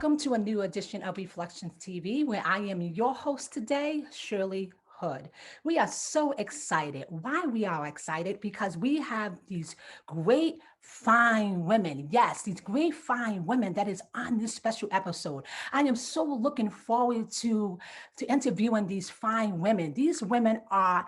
Welcome to a new edition of Reflections TV, where I am your host today, Shirley Hood. We are so excited. Why we are excited? Because we have these great, fine women. Yes, these great, fine women that is on this special episode. I am so looking forward to interviewing these fine women. These women are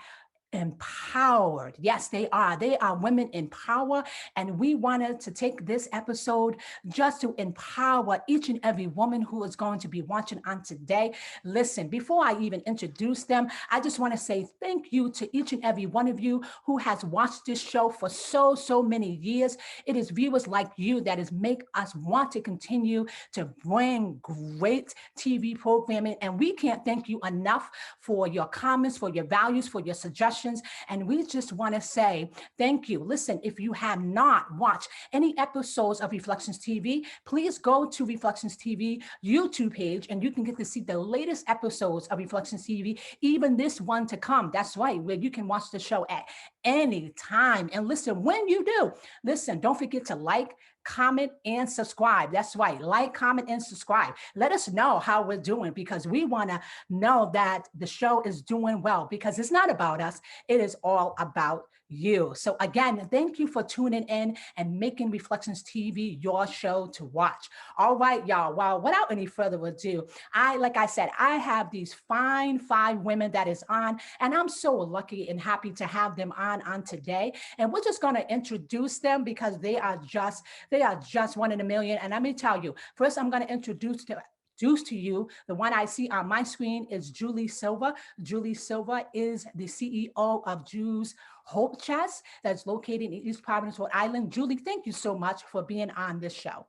empowered. Yes, they are. They are women in power. And we wanted to take this episode just to empower each and every woman who is going to be watching on today. Listen, before I even introduce them, I just want to say thank you to each and every one of you who has watched this show for so many years. It is viewers like you that is make us want to continue to bring great TV programming. And we can't thank you enough for your comments, for your values, for your suggestions. And we just want to say thank you. Listen, if you have not watched any episodes of Reflections TV, please go to Reflections TV YouTube page and you can get to see the latest episodes of Reflections TV, even this one to come. That's right, where you can watch the show at any time. And listen, when you do, listen, don't forget to like, comment, and subscribe. That's right. Like, comment, and subscribe. Let us know how we're doing because we want to know that the show is doing well because it's not about us. It is all about you. So again, thank you for tuning in and making Reflections TV your show to watch. All right, y'all. Well, without any further ado, like I said, I have these fine women that is on, and I'm so lucky and happy to have them on today. And we're just going to introduce them because they are just one in a million. And let me tell you, first, I'm going to introduce to you. The one I see on my screen is Julie Silva. Julie Silva is the CEO of Jews Hope Chest that's located in East Providence, Rhode Island. Julie, thank you so much for being on this show.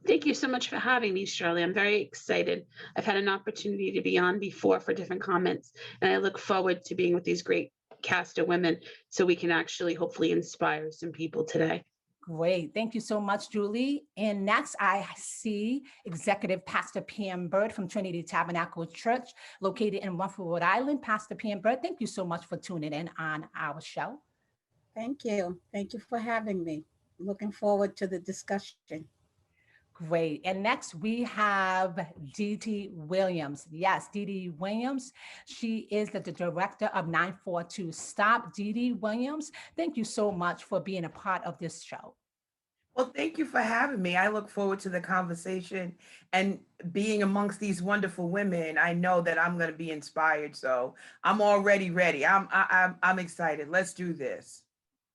Thank you so much for having me, Shirley. I'm very excited. I've had an opportunity to be on before for different comments, and I look forward to being with these great cast of women so we can actually hopefully inspire some people today. Great. Thank you so much, Julie. And next, I see Executive Pastor Pam Bird from Trinity Tabernacle Church, located in Rumford, Rhode Island. Pastor Pam Bird, thank you so much for tuning in on our show. Thank you. Thank you for having me. Looking forward to the discussion. Great. And next we have Deedee Williams. Yes, Deedee Williams. She is the director of 942 Stop. Deedee Williams, thank you so much for being a part of this show. Well, thank you for having me. I look forward to the conversation and being amongst these wonderful women. I know that I'm going to be inspired, so I'm already ready. I'm excited. Let's do this.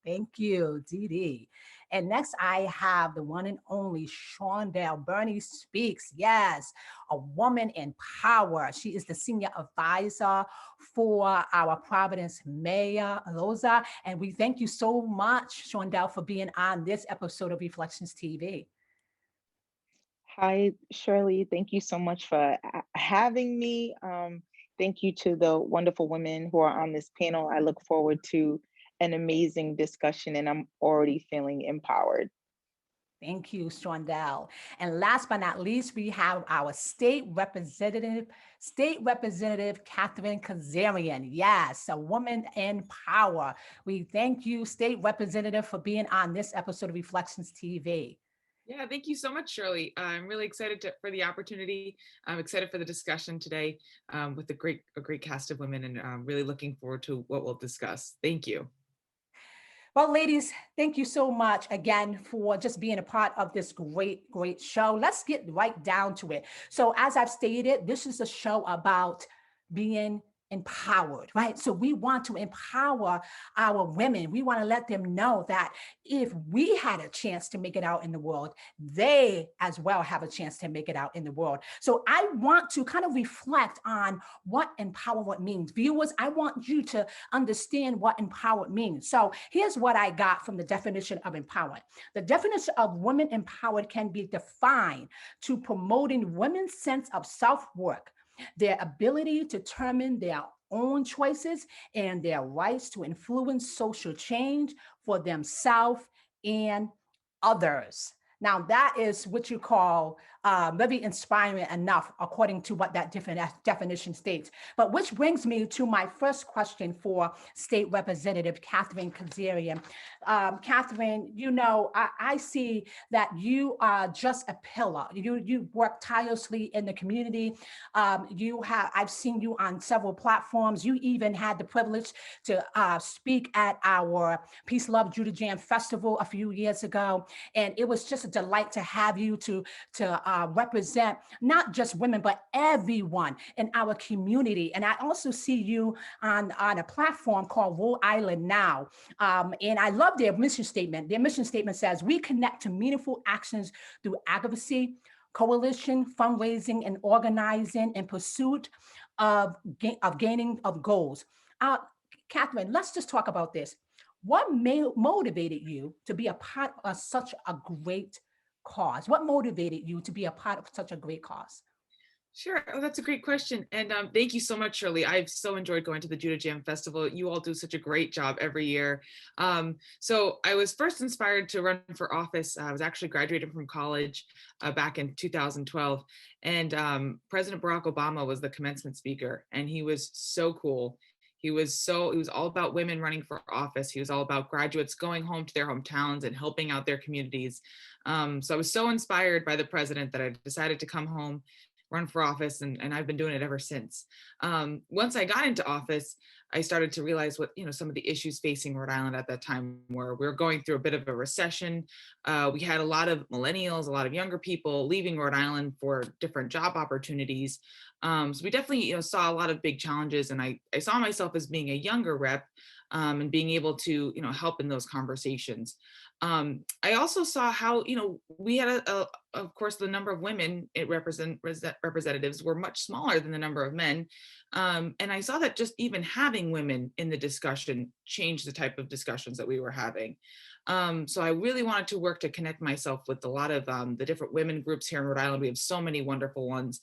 Thank you, Deedee. And next, I have the one and only Shawndell Burney Speaks. Yes, a woman in power. She is the senior advisor for our Providence Mayor, Loza. And we thank you so much, Shawndell, for being on this episode of Reflections TV. Hi, Shirley. Thank you so much for having me. Thank you to the wonderful women who are on this panel. I look forward to an amazing discussion, and I'm already feeling empowered. Thank you, Shawndell. And last but not least, we have our State Representative Katherine Kazarian. Yes, a woman in power. We thank you, State Representative, for being on this episode of Reflections TV. Yeah, thank you so much, Shirley. I'm really excited for the opportunity. I'm excited for the discussion today with a great cast of women, and I'm really looking forward to what we'll discuss. Thank you. Well, ladies, thank you so much again for just being a part of this great show. Let's get right down to it. So as I've stated, this is a show about being empowered, right? So we want to empower our women. We want to let them know that if we had a chance to make it out in the world, they as well have a chance to make it out in the world. So I want to kind of reflect on what empowerment means. Viewers, I want you to understand what empowered means. So here's what I got from the definition of empowered. The definition of women empowered can be defined to promoting women's sense of self-worth, their ability to determine their own choices, and their rights to influence social change for themselves and others. Now that is what you call very inspiring enough, according to what that different definition states. But which brings me to my first question for State Representative Katherine Kazarian. Catherine, you know, I see that you are just a pillar. You work tirelessly in the community. I've seen you on several platforms. You even had the privilege to speak at our Peace, Love, Judah Jam Festival a few years ago. And it was just a delight to have you to represent not just women, but everyone in our community. And I also see you on a platform called Rhode Island Now. And I love their mission statement. Their mission statement says, we connect to meaningful actions through advocacy, coalition, fundraising, and organizing in pursuit of gaining of goals. Catherine, let's just talk about this. What motivated you to be a part of such a great cause? What motivated you to be a part of such a great cause? Sure. Oh, that's a great question. And thank you so much, Shirley. I've so enjoyed going to the Judah Jam Festival. You all do such a great job every year. So I was first inspired to run for office. I was actually graduating from college back in 2012. And President Barack Obama was the commencement speaker. And he was so cool. He was all about women running for office. He was all about graduates going home to their hometowns and helping out their communities. So I was so inspired by the president that I decided to come home, run for office, and I've been doing it ever since. Once I got into office, I started to realize what, some of the issues facing Rhode Island at that time were. We were going through a bit of a recession. We had a lot of millennials, a lot of younger people leaving Rhode Island for different job opportunities. So we definitely, saw a lot of big challenges, and I saw myself as being a younger rep and being able to, help in those conversations. I also saw how, we had of course, the number of women representatives were much smaller than the number of men. And I saw that just even having women in the discussion changed the type of discussions that we were having. So I really wanted to work to connect myself with a lot of the different women groups here in Rhode Island. We have so many wonderful ones.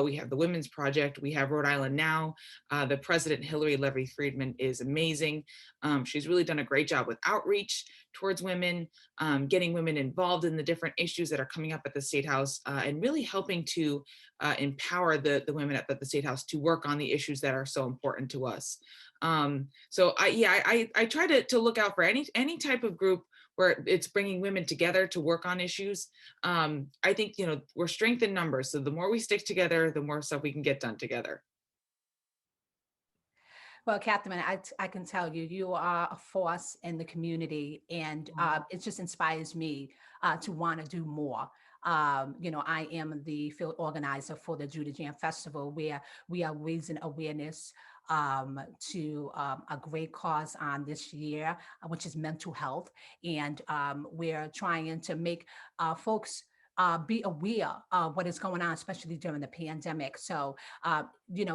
We have the Women's Project. We have Rhode Island Now. The president, Hillary Levy Friedman, is amazing. She's really done a great job with outreach towards women, getting women involved in the different issues that are coming up at the State House, and really helping to empower the women at the State House to work on the issues that are so important to us. So I try to look out for any type of group where it's bringing women together to work on issues. I think, we're strength in numbers. So the more we stick together, the more stuff we can get done together. Well, Catherine, I can tell you, you are a force in the community, and it just inspires me to want to do more. I am the field organizer for the Judah Jam Festival, where we are raising awareness to a great cause on this year, which is mental health. And we're trying to make folks be aware of what is going on, especially during the pandemic. So,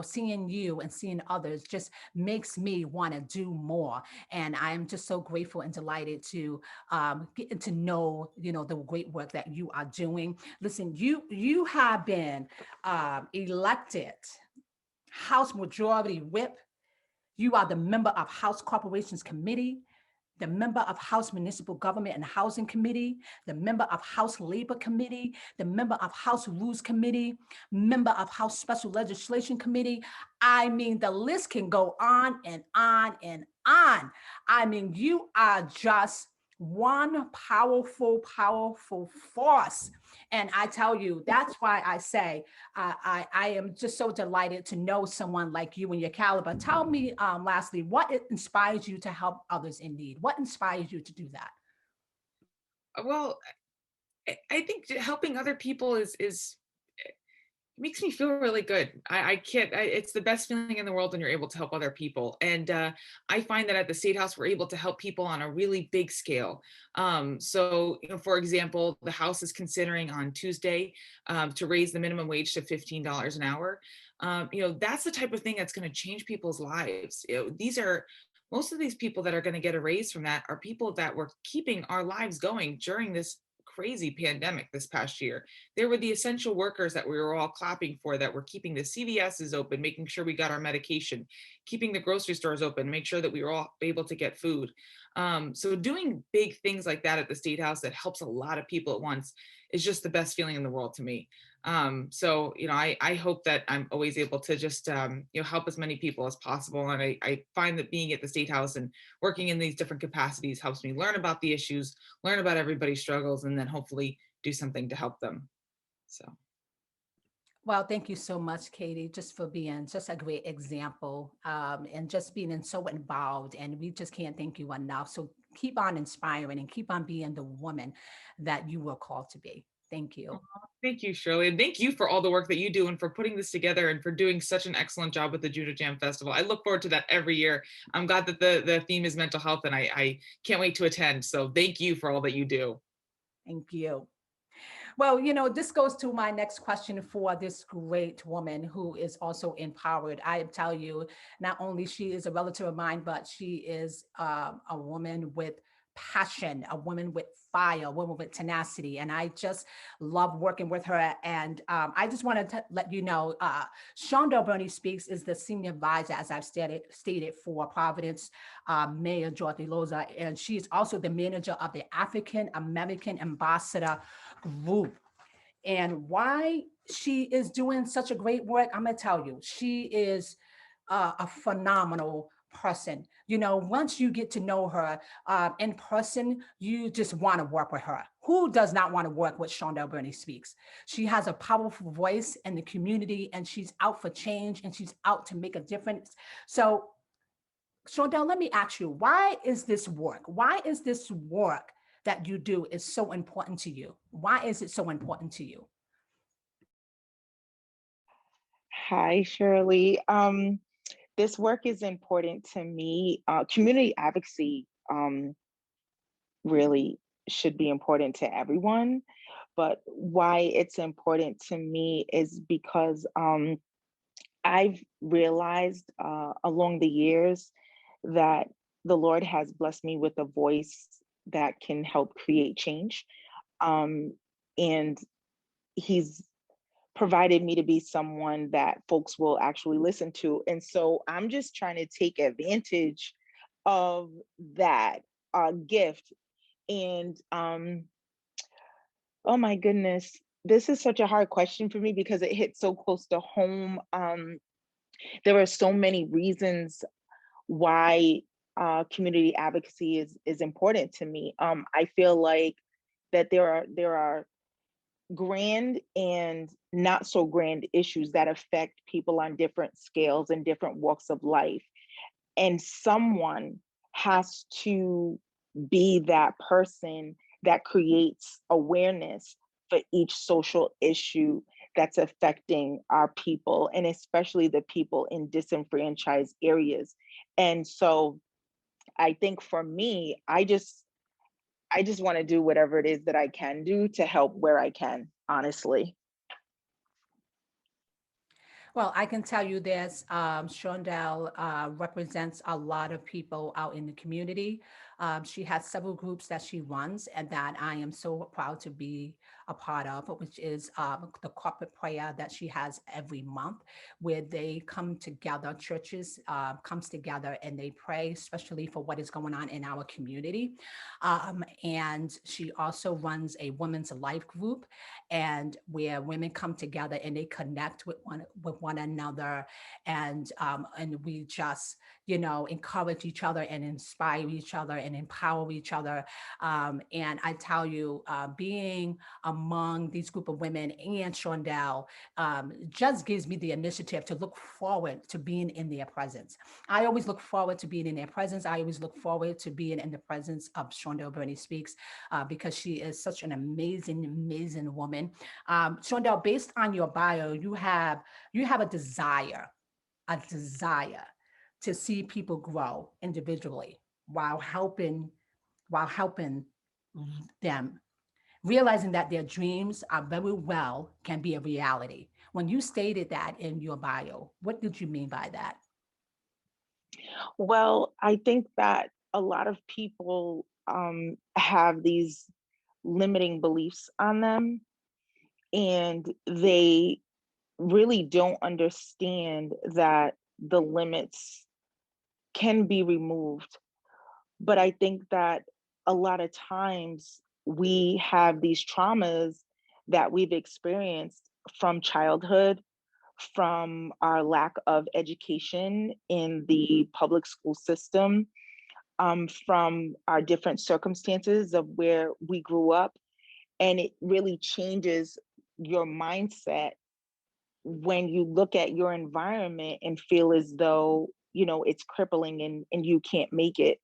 seeing you and seeing others just makes me want to do more. And I'm just so grateful and delighted to get to know, the great work that you are doing. Listen, you have been elected House Majority Whip. You are the member of House Corporations Committee, the member of House Municipal Government and Housing Committee, the member of House Labor Committee, the member of House Rules Committee, member of House Special Legislation Committee. I mean, the list can go on and on and on. I mean, you are just one powerful force. And I tell you, that's why I say I am just so delighted to know someone like you and your caliber. Tell me, lastly, what inspires you to help others in need? What inspires you to do that? Well, I think helping other people is makes me feel really good. I can't, it's the best feeling in the world when you're able to help other people. And I find that at the State House, we're able to help people on a really big scale. So, for example, the House is considering on Tuesday to raise the minimum wage to $15 an hour. That's the type of thing that's going to change people's lives. Most of these people that are going to get a raise from that are people that were keeping our lives going during this crazy pandemic this past year. There were the essential workers that we were all clapping for, that were keeping the CVSs open, making sure we got our medication, keeping the grocery stores open, make sure that we were all able to get food. So doing big things like that at the State House that helps a lot of people at once is just the best feeling in the world to me. So, I hope that I'm always able to just, help as many people as possible. And I find that being at the State House and working in these different capacities helps me learn about the issues, learn about everybody's struggles, and then hopefully do something to help them. So. Well, thank you so much, Katie, just for being just a great example, and just being so involved. And we just can't thank you enough. So keep on inspiring and keep on being the woman that you were called to be. Thank you. Thank you, Shirley. And thank you for all the work that you do and for putting this together and for doing such an excellent job with the Judah Jam Festival. I look forward to that every year. I'm glad that the theme is mental health, and I can't wait to attend. So thank you for all that you do. Thank you. Well, this goes to my next question for this great woman who is also empowered. I tell you, not only she is a relative of mine, but she is a woman with passion, a woman with fire, a woman with tenacity. And I just love working with her. And I just wanted to let you know, Shawndell Burney Speaks is the senior advisor, as I've stated for Providence Mayor Dorothy Loza. And she is also the manager of the African American Ambassador Group. And why she is doing such a great work, I'm gonna tell you, she is a phenomenal person. Once you get to know her in person, you just want to work with her. Who does not want to work with Shawndell Burney Speaks? She has a powerful voice in the community, and she's out for change, and she's out to make a difference. So, Shawndell, let me ask you, why is this work? Why is this work that you do is so important to you? Why is it so important to you? Hi, Shirley. This work is important to me. Community advocacy really should be important to everyone, but why it's important to me is because I've realized along the years that the Lord has blessed me with a voice that can help create change. And He's provided me to be someone that folks will actually listen to. And so I'm just trying to take advantage of that gift. And oh my goodness, this is such a hard question for me because it hits so close to home. There are so many reasons why community advocacy is important to me. I feel like that there are grand and not so grand issues that affect people on different scales and different walks of life. And someone has to be that person that creates awareness for each social issue that's affecting our people, and especially the people in disenfranchised areas. And so I think for me, I just want to do whatever it is that I can do to help where I can, honestly. Well, I can tell you this, Shawndell represents a lot of people out in the community. She has several groups that she runs and that I am so proud to be a part of, which is the corporate prayer that she has every month, where they come together, churches comes together and they pray, especially for what is going on in our community. And she also runs a women's life group, and where women come together and they connect with one another, and we just encourage each other and inspire each other and empower each other. And I tell you, being among these group of women and Shawndell just gives me the initiative to look forward to being in their presence. I always look forward to being in their presence. I always look forward to being in the presence of Shawndell Burney Speaks because she is such an amazing, amazing woman. Shawndell, based on your bio, you have a desire to see people grow individually while helping them, realizing that their dreams are very well can be a reality. When you stated that in your bio, what did you mean by that? Well, I think that a lot of people have these limiting beliefs on them, and they really don't understand that the limits can be removed. But I think that a lot of times we have these traumas that we've experienced from childhood, from our lack of education in the public school system, from our different circumstances of where we grew up. And it really changes your mindset when you look at your environment and feel as though, it's crippling and you can't make it.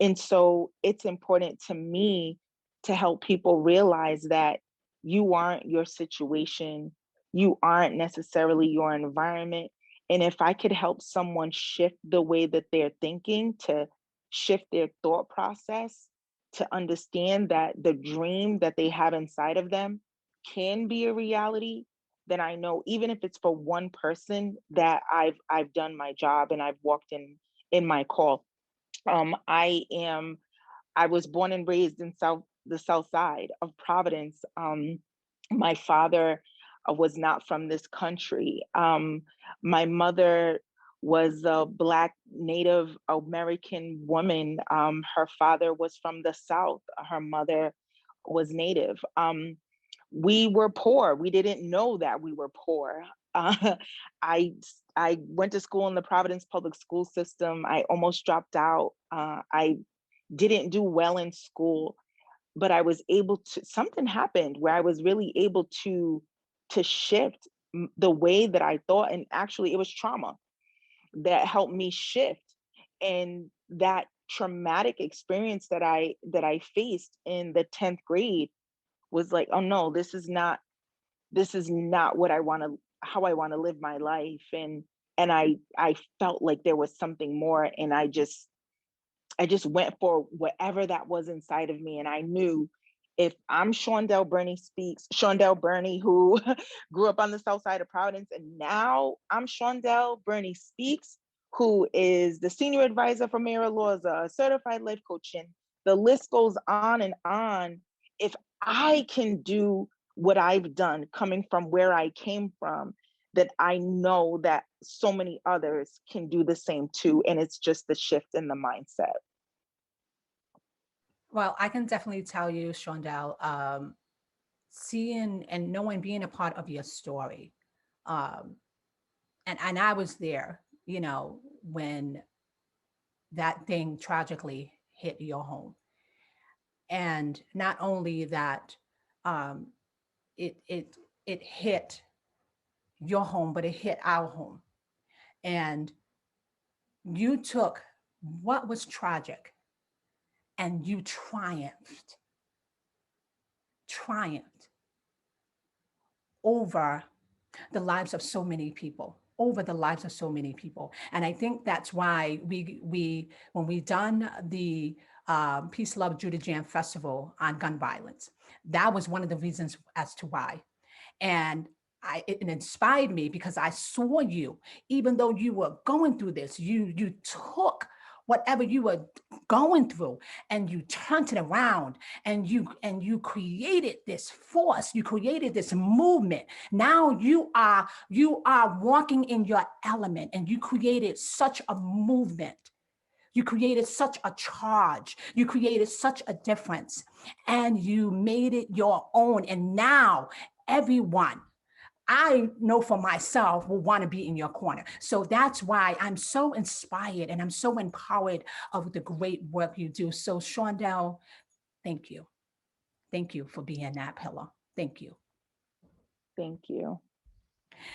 And so it's important to me to help people realize that you aren't your situation, you aren't necessarily your environment. And if I could help someone shift the way that they're thinking, to shift their thought process, to understand that the dream that they have inside of them can be a reality, then I know, even if it's for one person, that I've done my job and I've walked in my call. I was born and raised in the South Side of Providence. My father was not from this country. My mother was a Black Native American woman. Her father was from the South. Her mother was Native. We were poor. We didn't know that we were poor. Uh, I I went to school in the Providence public school system. I almost dropped out. I didn't do well in school, but I was able to. Something happened where I was really able to shift the way that I thought, and actually, it was trauma that helped me shift. And that traumatic experience that I faced in the 10th grade was like, oh no, this is not what I want to, how I want to live my life. And I felt like there was something more, and I just went for whatever that was inside of me. And I knew, if I'm Shawndell Burney, who grew up on the South Side of Providence, and now I'm Shawndell Burney Speaks, who is the senior advisor for Mayor Laws, a certified life coach, and the list goes on and on. If I can do what I've done, coming from where I came from, that I know that so many others can do the same too. And it's just the shift in the mindset. Well, I can definitely tell you, Shawndell, seeing and knowing, being a part of your story, um, and I was there, when that thing tragically hit your home. And not only that, um, it hit your home, but it hit our home. And you took what was tragic and you triumphed over the lives of so many people, over the lives of so many people. And I think that's why we when we done the Peace Love Judah Jam Festival on gun violence, that was one of the reasons as to why. And it inspired me because I saw you, even though you were going through this, you took whatever you were going through and you turned it around, and you created this force, you created this movement. Now you are walking in your element, and you created such a movement. You created such a charge. You created such a difference, and you made it your own. And now everyone, I know for myself, will want to be in your corner. So that's why I'm so inspired and I'm so empowered of the great work you do. So Shawndell, thank you. Thank you for being that pillar. Thank you. Thank you.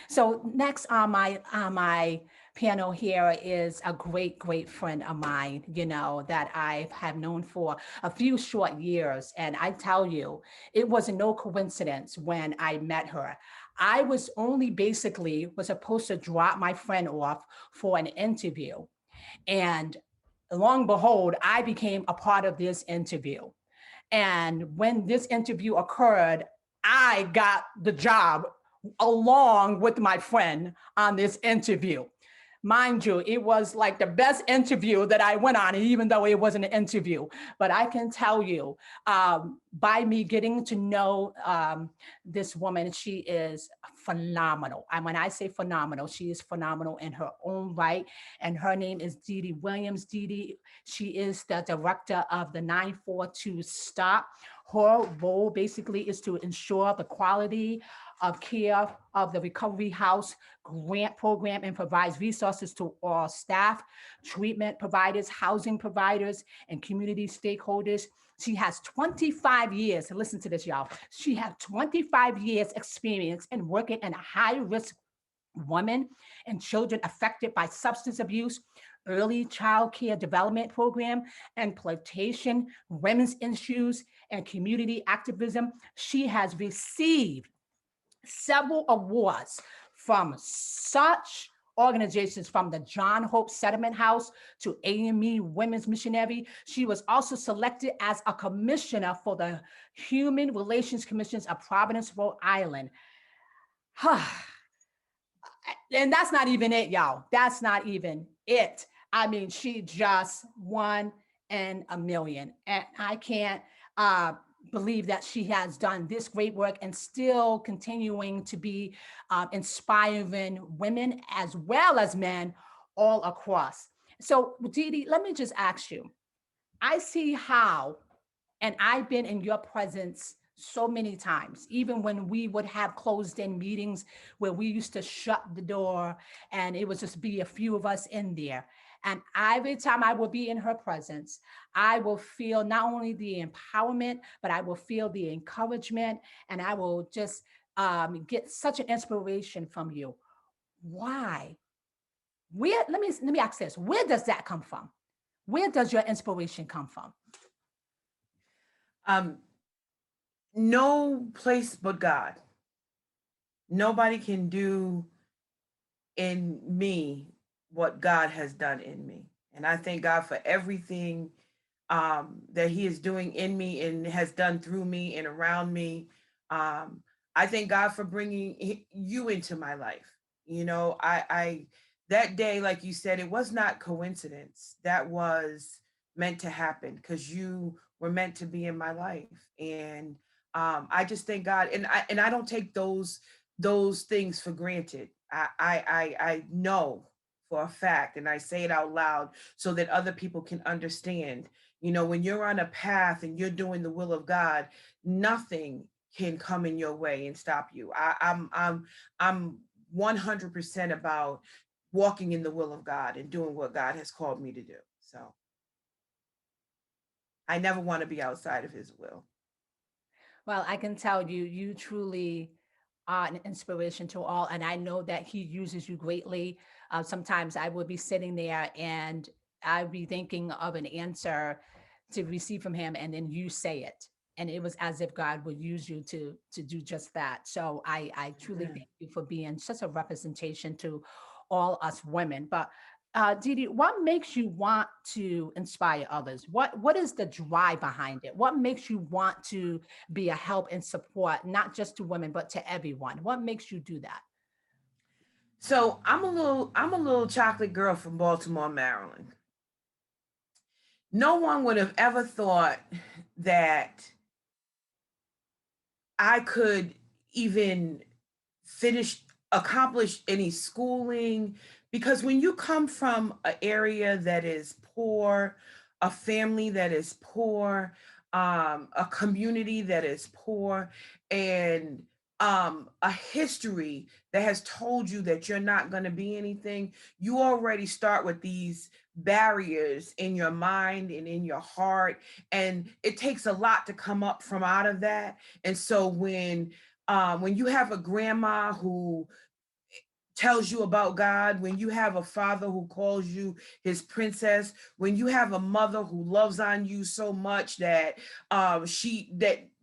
So next on my panel here is a great friend of mine, that I have known for a few short years. And I tell you, it was no coincidence when I met her. I was only basically was supposed to drop my friend off for an interview. And long and behold, I became a part of this interview. And when this interview occurred, I got the job along with my friend on this interview. Mind you, it was like the best interview that I went on, even though it wasn't an interview. But I can tell you, by me getting to know this woman, she is phenomenal. And when I say phenomenal, she is phenomenal in her own right. And her name is Deedee Williams. Deedee, she is the director of the 942 Stop. Her role basically is to ensure the quality of care of the Recovery House grant program and provides resources to all staff, treatment providers, housing providers, and community stakeholders. She has 25 years, listen to this, y'all. She has 25 years experience in working in a high-risk women and children affected by substance abuse, early child care development program, exploitation, women's issues, and community activism. She has received several awards from such organizations, from the John Hope Settlement House to AME Women's Missionary. She was also selected as a commissioner for the Human Relations Commissions of Providence, Rhode Island. And that's not even it, y'all. That's not even it. I mean, she just won in a million. And I can't believe that she has done this great work and still continuing to be inspiring women as well as men all across. So, Deedee, let me just ask you, I see how, and I've been in your presence so many times, even when we would have closed in meetings where we used to shut the door and it would just be a few of us in there. And every time I will be in her presence, I will feel not only the empowerment, but I will feel the encouragement, and I will just get such an inspiration from you. Why? Let me ask this. Where does that come from? Where does your inspiration come from? No place but God. Nobody can do in me what God has done in me. And I thank God for everything that he is doing in me and has done through me and around me. I thank God for bringing you into my life. You know, I that day, like you said, it was not coincidence. That was meant to happen because you were meant to be in my life. And I just thank God. And I don't take those things for granted. I know for a fact, and I say it out loud so that other people can understand. You know, when you're on a path and you're doing the will of God, nothing can come in your way and stop you. I'm 100% about walking in the will of God and doing what God has called me to do. So I never want to be outside of his will. Well, I can tell you, you truly are an inspiration to all. And I know that he uses you greatly. Sometimes I will be sitting there and I'd be thinking of an answer to receive from him, and then you say it. And it was as if God would use you to do just that. So I truly thank you for being such a representation to all us women. But Deedee, what makes you want to inspire others? What is the drive behind it? What makes you want to be a help and support, not just to women, but to everyone? What makes you do that? So I'm a little chocolate girl from Baltimore, Maryland. No one would have ever thought that I could even accomplish any schooling, because when you come from an area that is poor, a family that is poor, a community that is poor, and a history that has told you that you're not going to be anything, you already start with these barriers in your mind and in your heart, and it takes a lot to come up from out of that. And so when you have a grandma who tells you about God, when you have a father who calls you his princess, when you have a mother who loves on you so much that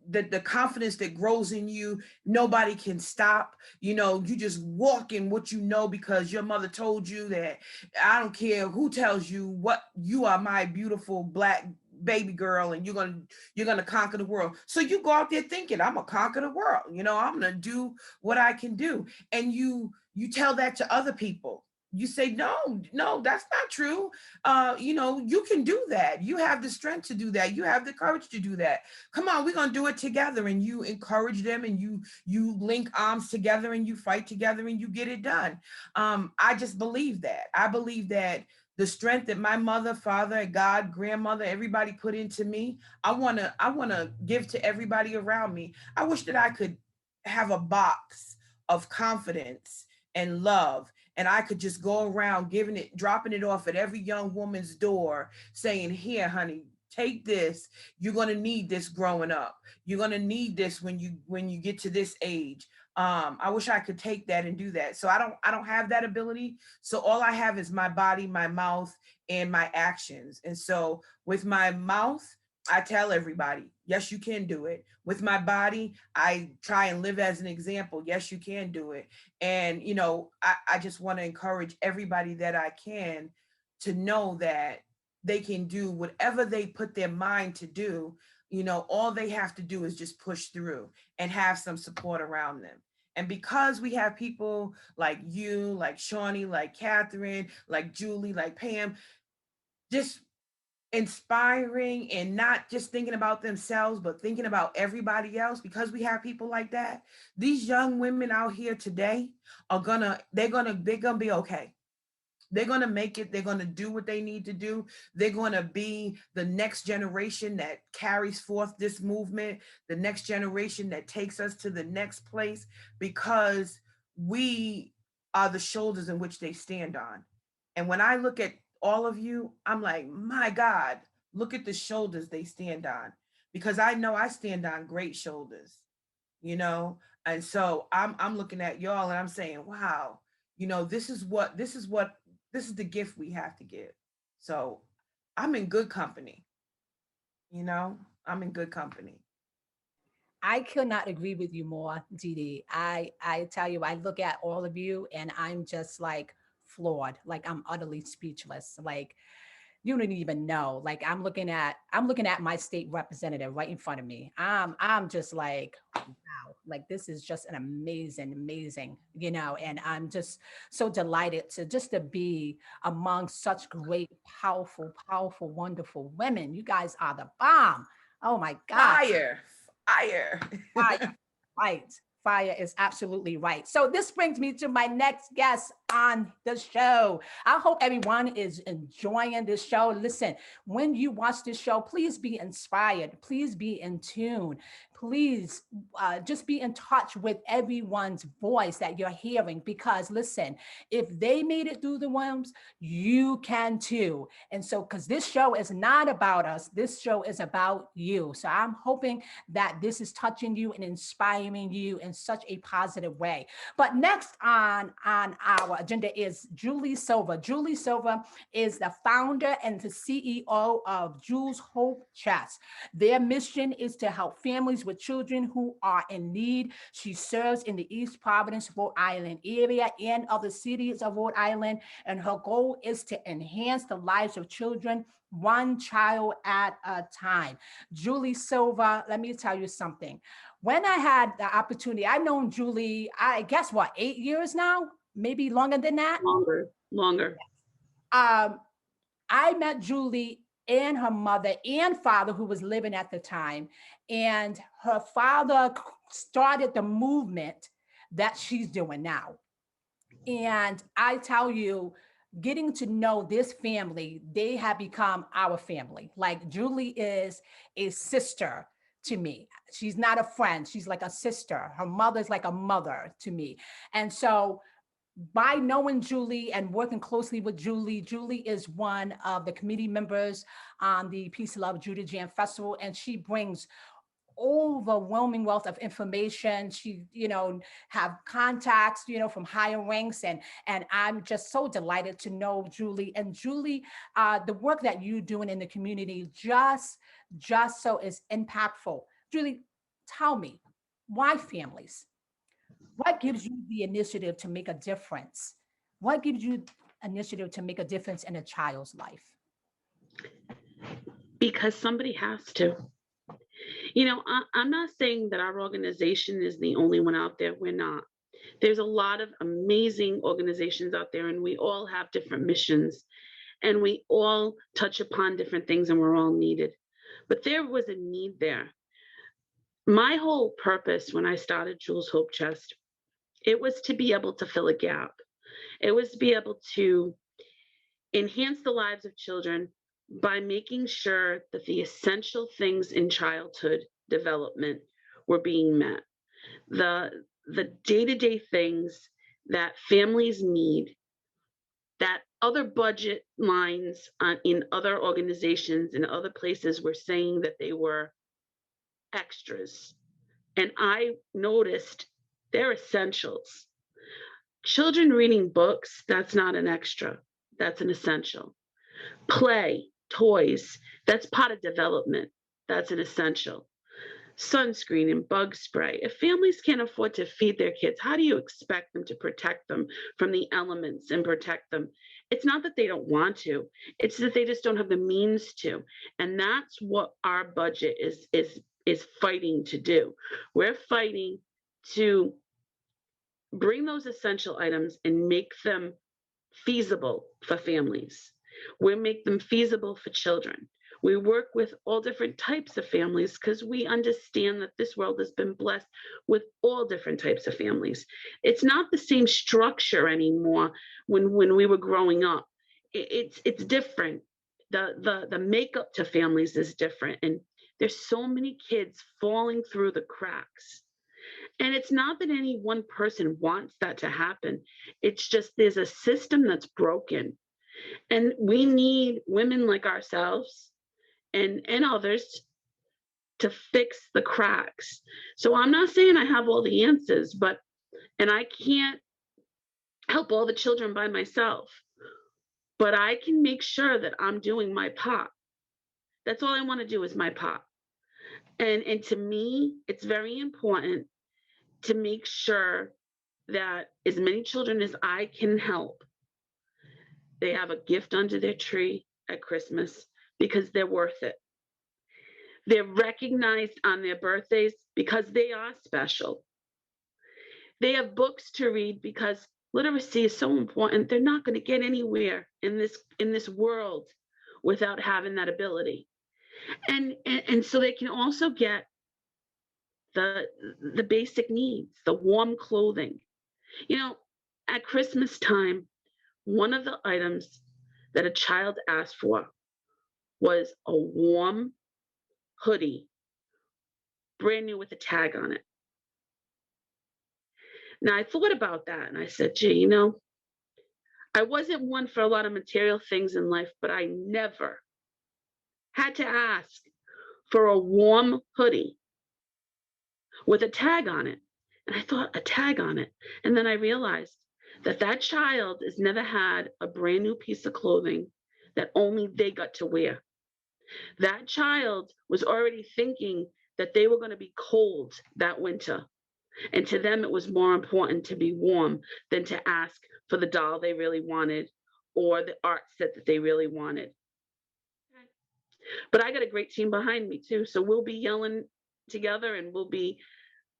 the confidence that grows in you, nobody can stop. You know, you just walk in what you know because your mother told you that. I don't care who tells you what, you are my beautiful Black baby girl and you're gonna conquer the world. So you go out there thinking, I'm gonna conquer the world. You know, I'm gonna do what I can do. And you tell that to other people. you say, no, that's not true. You can do that. You have the strength to do that. You have the courage to do that. Come on, we're going to do it together. And you encourage them, and you link arms together, and you fight together, and you get it done. I just believe that. I believe that the strength that my mother, father, God, grandmother, everybody put into me, I want to give to everybody around me. I wish that I could have a box of confidence and love, and I could just go around dropping it off at every young woman's door, saying, here, honey, take this. You're going to need this growing up. You're going to need this when you get to this age. I wish I could take that and do that. So I don't have that ability. So all I have is my body, my mouth, and my actions. And so with my mouth, I tell everybody, yes, you can do it. With my body, I try and live as an example. Yes, you can do it. And, I just want to encourage everybody that I can to know that they can do whatever they put their mind to do. All they have to do is just push through and have some support around them. And because we have people like you, like Shawnee, like Katherine, like Julie, like Pam, just inspiring and not just thinking about themselves, but thinking about everybody else, because we have people like that, these young women out here today they're gonna be okay. They're gonna make it. They're gonna do what they need to do. They're gonna be the next generation that carries forth this movement, the next generation that takes us to the next place, because we are the shoulders in which they stand on. And when I look at all of you, I'm like, my God, look at the shoulders they stand on, because I know I stand on great shoulders, you know? And so I'm looking at y'all and I'm saying, wow, this is the gift we have to give. So I'm in good company, I'm in good company. I could not agree with you more, Deedee. I tell you, I look at all of you and I'm just like floored. Like I'm utterly speechless. Like you don't even know. Like I'm looking at my state representative right in front of me. I'm just like, wow, like this is just an amazing, and I'm just so delighted to be among such great, powerful, wonderful women. You guys are the bomb. Oh my God. Fire, fire. Fire, right. Fire is absolutely right. So this brings me to my next guest on the show. I hope everyone is enjoying this show. Listen, when you watch this show, please be inspired. Please be in tune. Please just be in touch with everyone's voice that you're hearing. Because listen, if they made it through the worms, you can too. And so, because this show is not about us, this show is about you. So I'm hoping that this is touching you and inspiring you in such a positive way. But next on our agenda is Julie Silva. Julie Silva is the founder and the CEO of Jules Hope Chest. Their mission is to help families with children who are in need. She serves in the East Providence, Rhode Island area and other cities of Rhode Island, and her goal is to enhance the lives of children one child at a time. Julie Silva, let me tell you something. When I had the opportunity, I've known Julie, I guess what, 8 years now, maybe longer than that. Longer. Um, I met Julie and her mother and father, who was living at the time, and her father started the movement that she's doing now. And I tell you, getting to know this family, they have become our family. Like Julie is a sister to me. She's not a friend. She's like a sister. Her mother's like a mother to me. And so by knowing Julie and working closely with Julie, Julie is one of the committee members on the Peace, Love, Judah Jam Festival, and she brings overwhelming wealth of information. She, have contacts, from higher ranks, and I'm just so delighted to know Julie. And Julie, the work that you're doing in the community just so is impactful. Julie, tell me, why families? What gives you the initiative to make a difference? What gives you initiative to make a difference in a child's life? Because somebody has to. I'm not saying that our organization is the only one out there. We're not. There's a lot of amazing organizations out there, and we all have different missions, and we all touch upon different things, and we're all needed. But there was a need there. My whole purpose when I started Jules Hope Chest, it was to be able to fill a gap. It was to be able to enhance the lives of children by making sure that the essential things in childhood development were being met. The day-to-day things that families need, that other budget lines in other organizations and other places were saying that they were extras. And I noticed they're essentials. Children reading books, that's not an extra, that's an essential. Play, toys, that's part of development, that's an essential. Sunscreen and bug spray. If families can't afford to feed their kids, how do you expect them to protect them from the elements and protect them? It's not that they don't want to, it's that they just don't have the means to. And that's what our budget is fighting to do. We're fighting to bring those essential items and make them feasible for families. We make them feasible for children. We work with all different types of families because we understand that this world has been blessed with all different types of families. It's not the same structure anymore when we were growing up. It's different. The makeup to families is different. And there's so many kids falling through the cracks. And it's not that any one person wants that to happen. It's just there's a system that's broken. And we need women like ourselves and others to fix the cracks. So I'm not saying I have all the answers, and I can't help all the children by myself, but I can make sure that I'm doing my part. That's all I want to do is my part. And to me, it's very important to make sure that as many children as I can help, they have a gift under their tree at Christmas because they're worth it. They're recognized on their birthdays because they are special. They have books to read because literacy is so important. They're not going to get anywhere in this world without having that ability. And so they can also get the basic needs, the warm clothing. You know, at Christmas time, one of the items that a child asked for was a warm hoodie, brand new with a tag on it. Now, I thought about that and I said, gee, I wasn't one for a lot of material things in life, but I never had to ask for a warm hoodie with a tag on it. And I thought, a tag on it. And then I realized that child has never had a brand new piece of clothing that only they got to wear. That child was already thinking that they were going to be cold that winter. And to them, it was more important to be warm than to ask for the doll they really wanted or the art set that they really wanted. But I got a great team behind me too. So we'll be yelling together and we'll be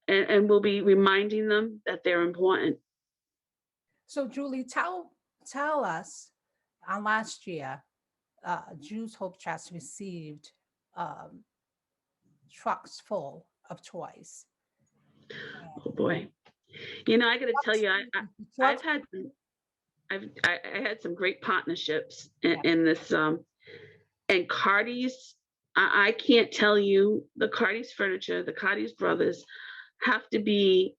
reminding them that they're important. So Julie, tell us, last year, Jules Hope Chest received trucks full of toys. Oh boy. I got to tell you, I had some great partnerships in this, and Cardi's, I can't tell you, the Cardi's furniture, the Cardi's brothers have to be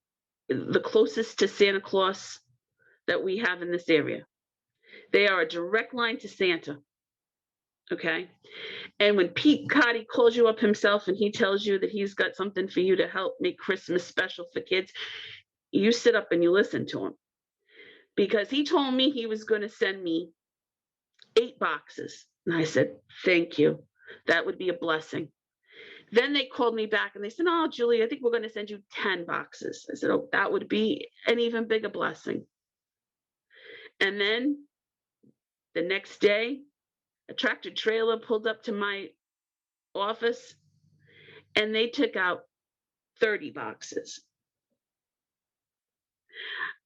the closest to Santa Claus that we have in this area. They are a direct line to Santa. Okay. And when Pete Cardi calls you up himself and he tells you that he's got something for you to help make Christmas special for kids, you sit up and you listen to him. Because he told me he was going to send me 8 boxes. And I said, thank you. That would be a blessing. Then they called me back and they said, oh, Julie, I think we're going to send you 10 boxes. I said, oh, that would be an even bigger blessing. And then the next day, a tractor trailer pulled up to my office and they took out 30 boxes.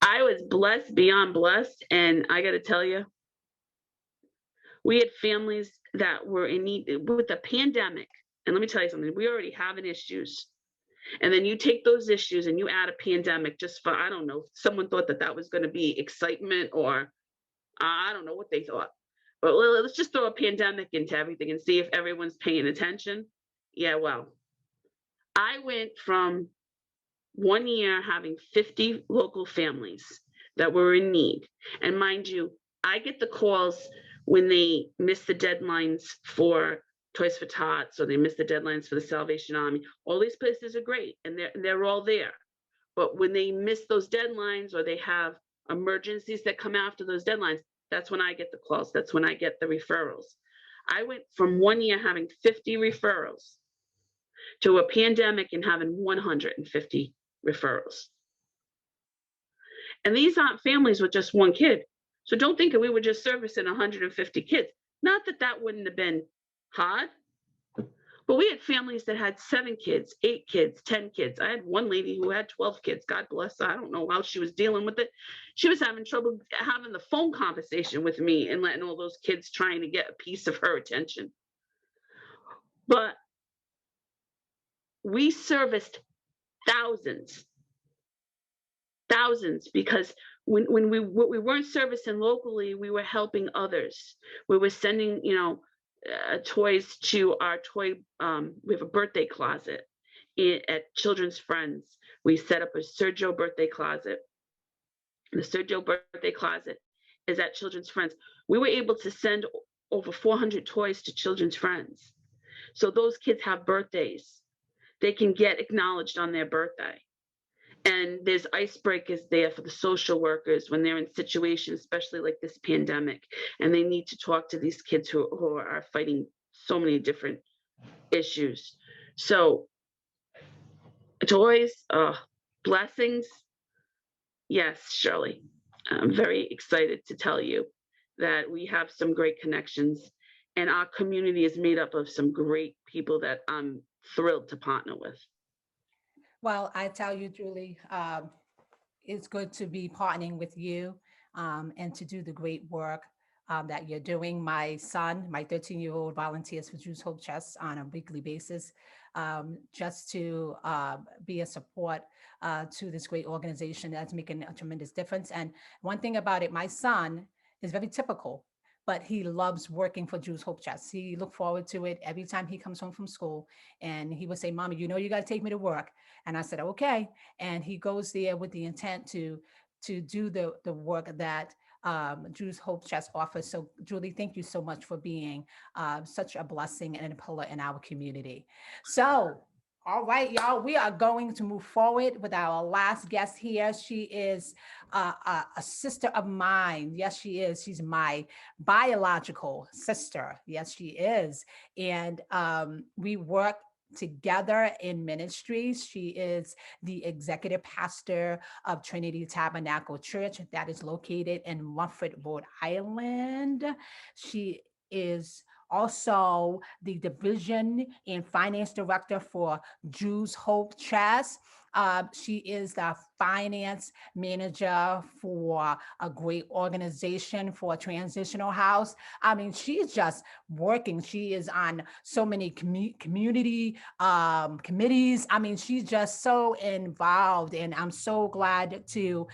I was blessed beyond blessed. And I got to tell you, we had families that were in need with the pandemic. And let me tell you something, we already having issues. And then you take those issues and you add a pandemic just for, I don't know, someone thought that that was going to be excitement, or I don't know what they thought. But let's just throw a pandemic into everything and see if everyone's paying attention. Yeah, well, I went from 1 year having 50 local families that were in need. And mind you, I get the calls when they miss the deadlines for Toys for Tots, or they miss the deadlines for the Salvation Army. All these places are great, and they're all there. But when they miss those deadlines, or they have emergencies that come after those deadlines, that's when I get the calls. That's when I get the referrals. I went from 1 year having 50 referrals to a pandemic and having 150 referrals. And these aren't families with just one kid. So don't think that we were just servicing 150 kids. Not that that wouldn't have been hard, but we had families that had 7 kids, 8 kids, 10 kids. I had one lady who had 12 kids. God bless her. I don't know how she was dealing with it. She was having trouble having the phone conversation with me and letting all those kids trying to get a piece of her attention. But we serviced thousands, because when we weren't servicing locally, we were helping others. We were sending, toys to our toy. We have a birthday closet at Children's Friends. We set up a Sergio birthday closet. The Sergio birthday closet is at Children's Friends. We were able to send over 400 toys to Children's Friends. So those kids have birthdays. They can get acknowledged on their birthday. And there's icebreakers there for the social workers when they're in situations, especially like this pandemic, and they need to talk to these kids who are fighting so many different issues. So toys, blessings. Yes, Shirley, I'm very excited to tell you that we have some great connections, and our community is made up of some great people that I'm thrilled to partner with. Well, I tell you, Julie, it's good to be partnering with you, and to do the great work that you're doing. My son, my 13-year-old, volunteers for Jews Hope Chest on a weekly basis, just to be a support to this great organization that's making a tremendous difference. And one thing about it, my son is very typical, but he loves working for Jews Hope Chest. He look forward to it every time he comes home from school, and he would say, "Mommy, you got to take me to work." And I said, "Okay." And he goes there with the intent to do the work that Jews Hope Chest offers. So, Julie, thank you so much for being such a blessing and a pillar in our community. So, all right, y'all, we are going to move forward with our last guest here. She is a sister of mine. Yes, she is. She's my biological sister. Yes, she is. And we work together in ministries. She is the executive pastor of Trinity Tabernacle Church that is located in Rumford, Rhode Island. She is also the division and finance director for Jews Hope Chest. She is the finance manager for a great organization for a transitional house. I mean, she's just working. She is on so many community committees. I mean, she's just so involved, and I'm so glad to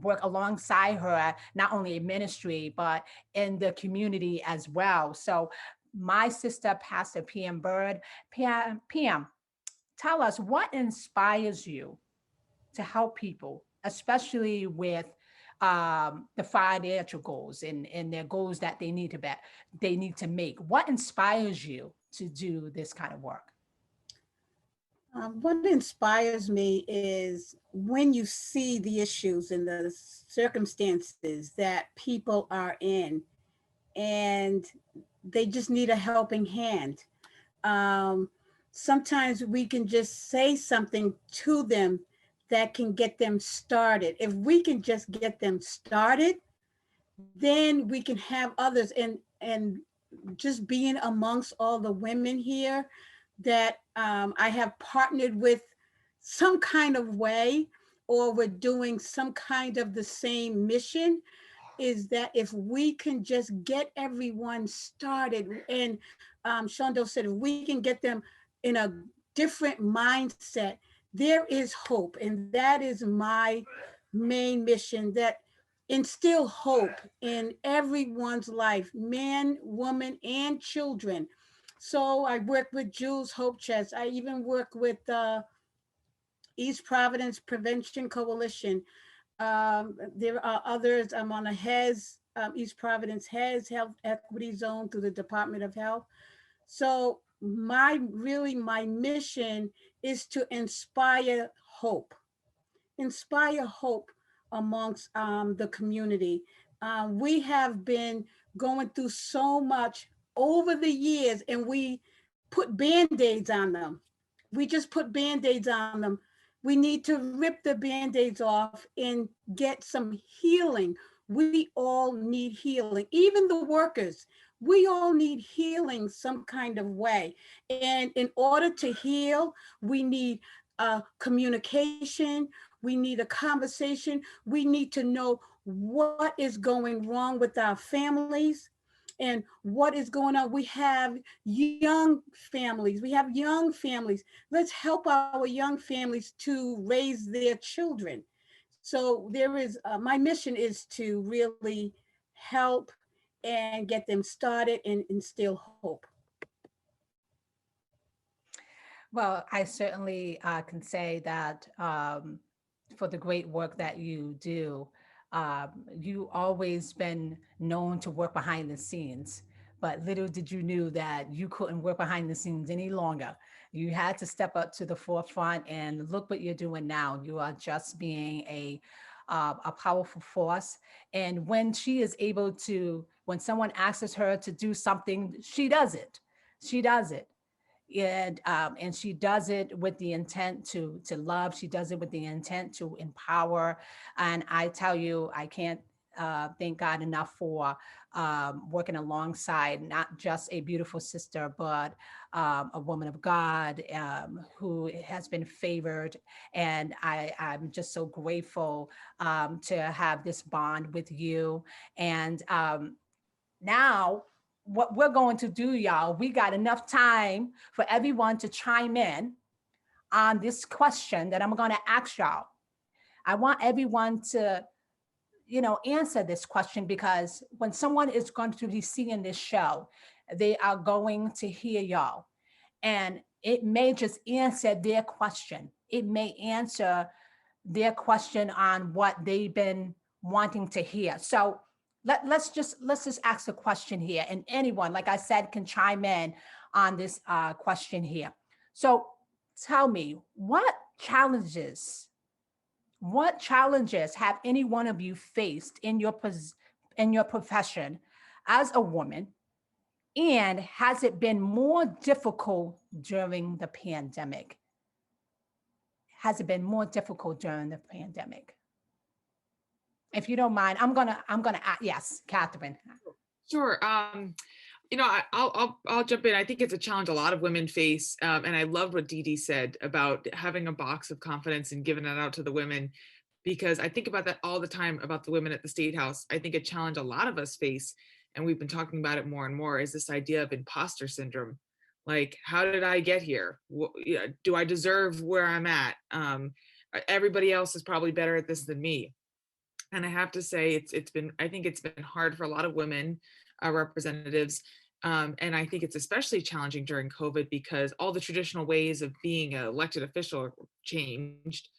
work alongside her, not only in ministry, but in the community as well. So my sister, Pastor Pam Bird. Pam, tell us what inspires you to help people, especially with the financial goals and their goals that they need to make. What inspires you to do this kind of work? What inspires me is when you see the issues and the circumstances that people are in, and they just need a helping hand. Sometimes we can just say something to them that can get them started. If we can just get them started, then we can have others. And just being amongst all the women here that I have partnered with some kind of way, or we're doing some kind of the same mission, is that if we can just get everyone started, and Shawndell said, if we can get them in a different mindset, there is hope. And that is my main mission, that instill hope in everyone's life, man, woman, and children. So I work with Jules Hope Chest. I even work with East Providence Prevention Coalition. There are others. I'm on a HES, East Providence HES, Health Equity Zone through the Department of Health. So my mission is to inspire hope amongst the community. We have been going through so much over the years, and we put band-aids on them. We just put band-aids on them. We need to rip the band-aids off and get some healing. We all need healing, even the workers. We all need healing some kind of way. And in order to heal, we need communication, we need a conversation, we need to know what is going wrong with our families and what is going on. We have young families. Let's help our young families to raise their children. So there is, my mission is to really help and get them started and instill hope. Well, I certainly can say that for the great work that you do, you always been known to work behind the scenes, but little did you knew that you couldn't work behind the scenes any longer. You had to step up to the forefront, and look what you're doing now. You are just being a powerful force. And when she is able to, when someone asks her to do something, she does it. She does it. And she does it with the intent to love. She does it with the intent to empower. And I tell you, I can't thank God enough for working alongside not just a beautiful sister, but a woman of God who has been favored. And I'm just so grateful to have this bond with you. And now, what we're going to do, y'all, we got enough time for everyone to chime in on this question that I'm going to ask y'all. I want everyone to, answer this question, because when someone is going to be seeing this show, they are going to hear y'all. And it may just answer their question. It may answer their question on what they've been wanting to hear. So let's just ask a question here, and anyone, like I said, can chime in on this question here. So tell me, what challenges have any one of you faced in your profession as a woman, and has it been more difficult during the pandemic? Has it been more difficult during the pandemic? If you don't mind, I'm gonna yes, Katherine. Sure. I'll jump in. I think it's a challenge a lot of women face, and I love what Deedee said about having a box of confidence and giving it out to the women, because I think about that all the time about the women at the State House. I think a challenge a lot of us face, and we've been talking about it more and more, is this idea of imposter syndrome. Like, how did I get here? Do I deserve where I'm at? Everybody else is probably better at this than me. And I have to say, I think it's been hard for a lot of women representatives. And I think it's especially challenging during COVID, because all the traditional ways of being an elected official changed.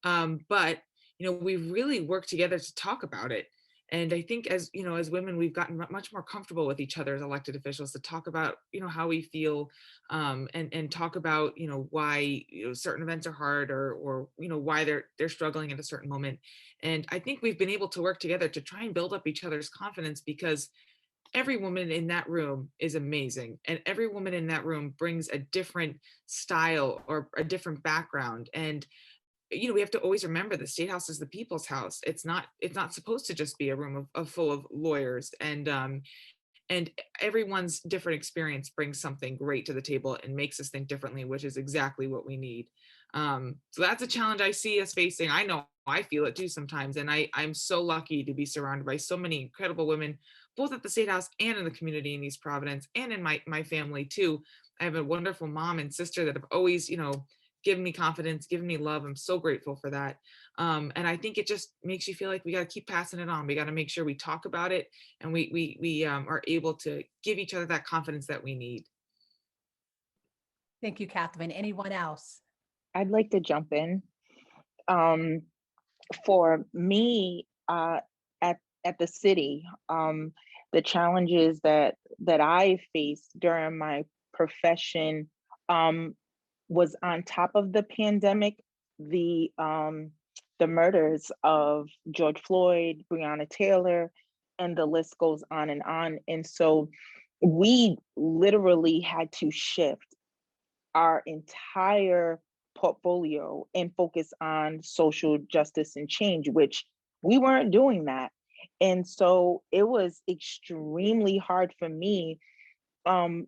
But, we've really worked together to talk about it. And I think as women, we've gotten much more comfortable with each other as elected officials to talk about, how we feel, and talk about, why, certain events are hard, or why they're struggling at a certain moment. And I think we've been able to work together to try and build up each other's confidence, because every woman in that room is amazing. And every woman in that room brings a different style or a different background. And we have to always remember the State House is the people's house. It's not supposed to just be a room of full of lawyers, and everyone's different experience brings something great to the table and makes us think differently, which is exactly what we need. So that's a challenge I see us facing. I know I feel it too sometimes. And I'm so lucky to be surrounded by so many incredible women, both at the State House and in the community in East Providence and in my family too. I have a wonderful mom and sister that have always, given me confidence, given me love. I'm so grateful for that. And I think it just makes you feel like we got to keep passing it on. We got to make sure we talk about it, and we are able to give each other that confidence that we need. Thank you, Katherine. Anyone else? I'd like to jump in. Um, for me, at the city, the challenges that I faced during my profession was on top of the pandemic, the murders of George Floyd, Breonna Taylor, and the list goes on and on. And so we literally had to shift our entire portfolio and focus on social justice and change, which we weren't doing that. And so it was extremely hard for me when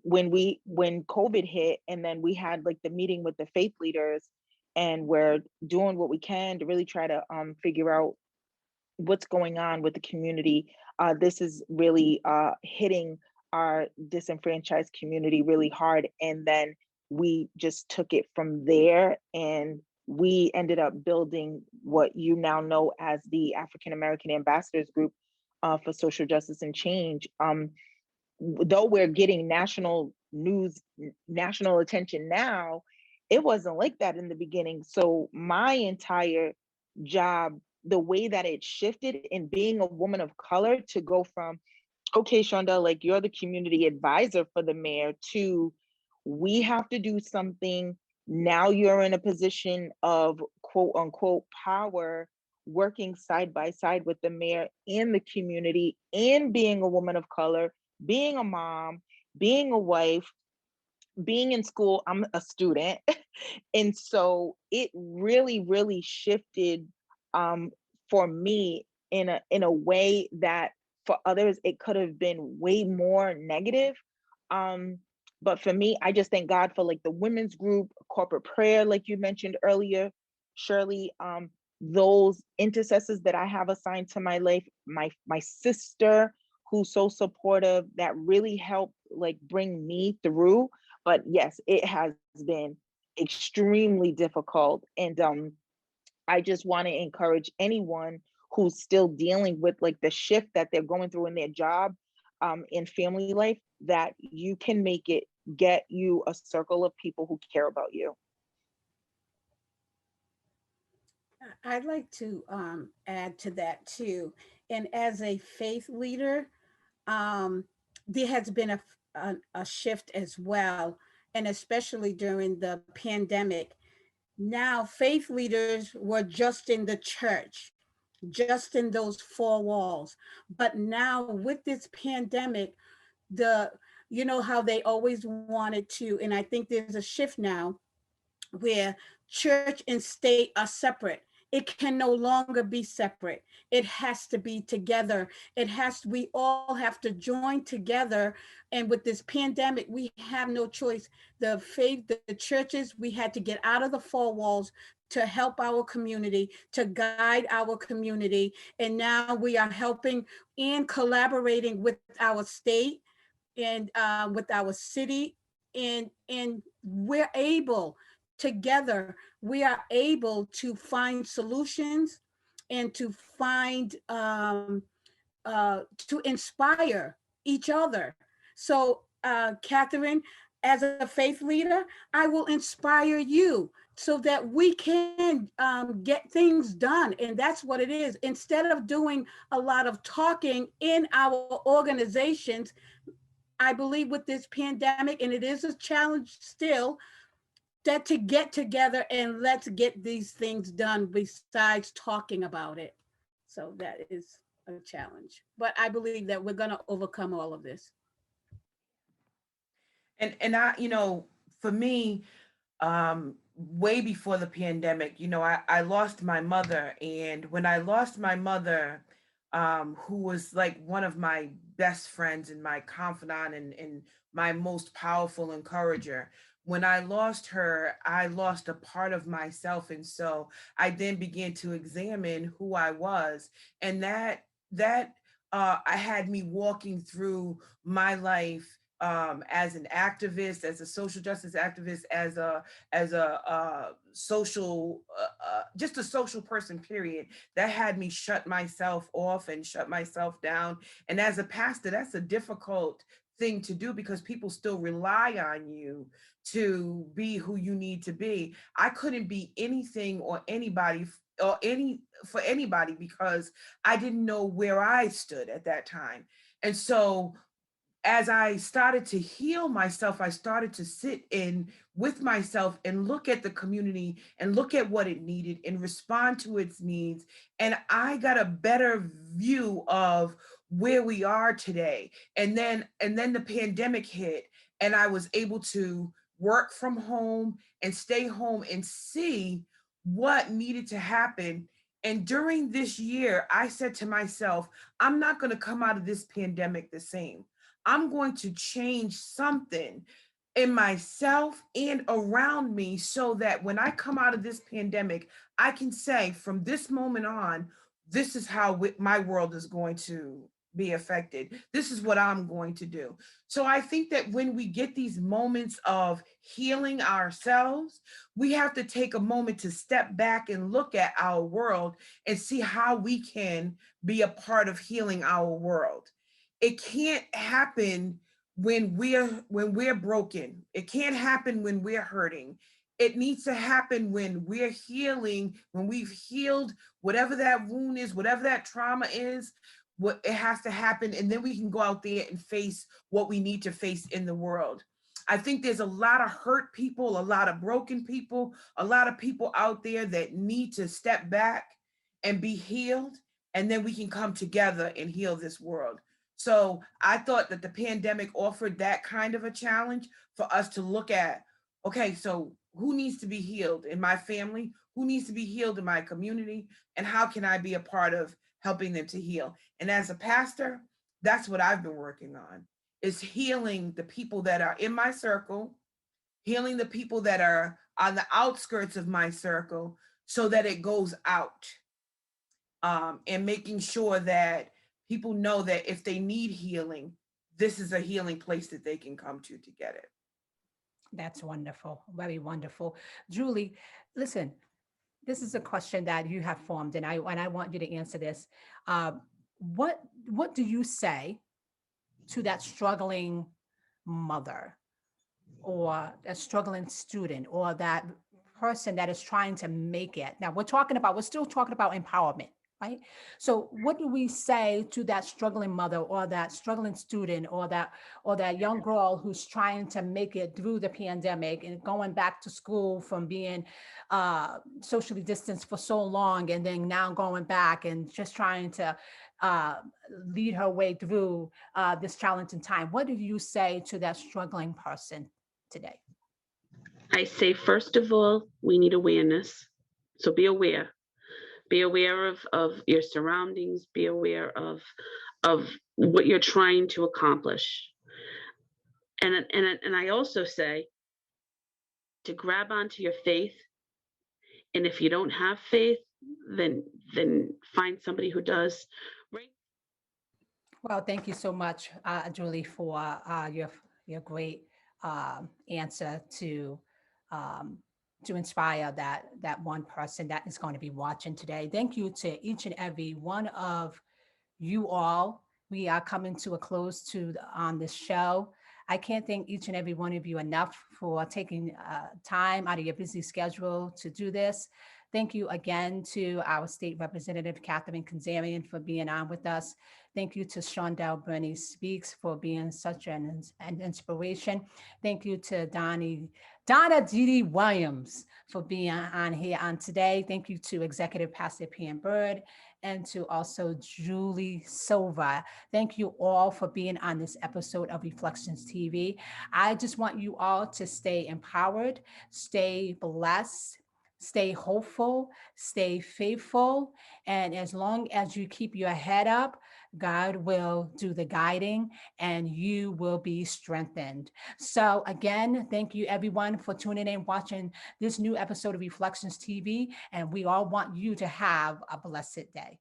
COVID hit, and then we had like the meeting with the faith leaders, and we're doing what we can to really try to figure out what's going on with the community. This is really hitting our disenfranchised community really hard. And then we just took it from there, and we ended up building what you now know as the African American Ambassadors Group for Social Justice and Change. Though we're getting national news, national attention now, it wasn't like that in the beginning. So my entire job, the way that it shifted in being a woman of color, to go from, okay, Shawndell, like you're the community advisor for the mayor, to we have to do something. Now you're in a position of quote unquote power, working side by side with the mayor and the community, and being a woman of color, being a mom, being a wife, being in school. I'm a student. And so it really, really shifted for me in a way that for others, it could have been way more negative. But for me, I just thank God for like the women's group, corporate prayer, like you mentioned earlier, Shirley, those intercessors that I have assigned to my life, my sister, who's so supportive, that really helped like bring me through. But yes, it has been extremely difficult. And I just want to encourage anyone who's still dealing with like the shift that they're going through in their job, in family life, that you can make it. Get you a circle of people who care about you. I'd like to add to that too. And as a faith leader, there has been a shift as well, and especially during the pandemic. Now, faith leaders were just in the church, just in those four walls. But now, with this pandemic, the you know how they always wanted to, and I think there's a shift now where church and state are separate. It can no longer be separate. It has to be together. We all have to join together. And with this pandemic, we have no choice. The faith, the churches, we had to get out of the four walls to help our community, to guide our community. And now we are helping and collaborating with our state and with our city. And we're able together, we are able to find solutions and to find to inspire each other. So Katherine, as a faith leader, I will inspire you so that we can get things done. And that's what it is. Instead of doing a lot of talking in our organizations, I believe with this pandemic, and it is a challenge still, that to get together and let's get these things done besides talking about it. So that is a challenge. But I believe that we're going to overcome all of this. And I, for me, way before the pandemic, I lost my mother. And when I lost my mother, who was like one of my best friends and my confidant and my most powerful encourager, when I lost her, I lost a part of myself. And so I then began to examine who I was. And that I had me walking through my life as an activist, as a social justice activist, as a social, just a social person, period. That had me shut myself off and shut myself down. And as a pastor, that's a difficult thing to do because people still rely on you to be who you need to be. I couldn't be anything or anybody or any for anybody because I didn't know where I stood at that time. And so as I started to heal myself, I started to sit in with myself and look at the community and look at what it needed and respond to its needs. And I got a better view of where we are today. And then the pandemic hit and I was able to work from home and stay home and see what needed to happen. And during this year, I said to myself, I'm not going to come out of this pandemic the same. I'm going to change something in myself and around me so that when I come out of this pandemic, I can say from this moment on, this is how my world is going to be affected. This is what I'm going to do. So I think that when we get these moments of healing ourselves, we have to take a moment to step back and look at our world and see how we can be a part of healing our world. It can't happen when we're broken. It can't happen when we're hurting. It needs to happen when we're healing, when we've healed whatever that wound is, whatever that trauma is. What it has to happen, and then we can go out there and face what we need to face in the world. I think there's a lot of hurt people, a lot of broken people, a lot of people out there that need to step back and be healed, and then we can come together and heal this world. So I thought that the pandemic offered that kind of a challenge for us to look at, okay, so who needs to be healed in my family? Who needs to be healed in my community? And how can I be a part of helping them to heal? And as a pastor, that's what I've been working on, is healing the people that are in my circle, healing the people that are on the outskirts of my circle so that it goes out, and making sure that people know that if they need healing, this is a healing place that they can come to get it. That's wonderful. Very wonderful. Julie, listen, this is a question that you have formed, and I want you to answer this. Uh, what do you say to that struggling mother or a struggling student or that person that is trying to make it? Now we're still talking about empowerment, right? So what do we say to that struggling mother or that struggling student or that young girl who's trying to make it through the pandemic and going back to school from being socially distanced for so long and then now going back and just trying to uh, lead her way through this challenging time? What do you say to that struggling person today? I say, first of all, we need awareness. So be aware. Be aware of your surroundings. Be aware of what you're trying to accomplish. And I also say to grab onto your faith. And if you don't have faith, then find somebody who does. Right. Well, thank you so much, Julie, for your great answer um, to inspire that one person that is going to be watching today. Thank you to each and every one of you all. We are coming to a close on this show. I can't thank each and every one of you enough for taking time out of your busy schedule to do this. Thank you again to our state representative, Katherine Kazarian, for being on with us. Thank you to Shawndell Burney Speaks for being such an inspiration. Thank you to Donna Deedee Williams for being on here on today. Thank you to Executive Pastor Pam Bird and to also Julie Silva. Thank you all for being on this episode of Reflections TV. I just want you all to stay empowered, stay blessed, stay hopeful, stay faithful. And as long as you keep your head up, God will do the guiding and you will be strengthened. So, again, thank you everyone for tuning in, watching this new episode of Reflections TV. And we all want you to have a blessed day.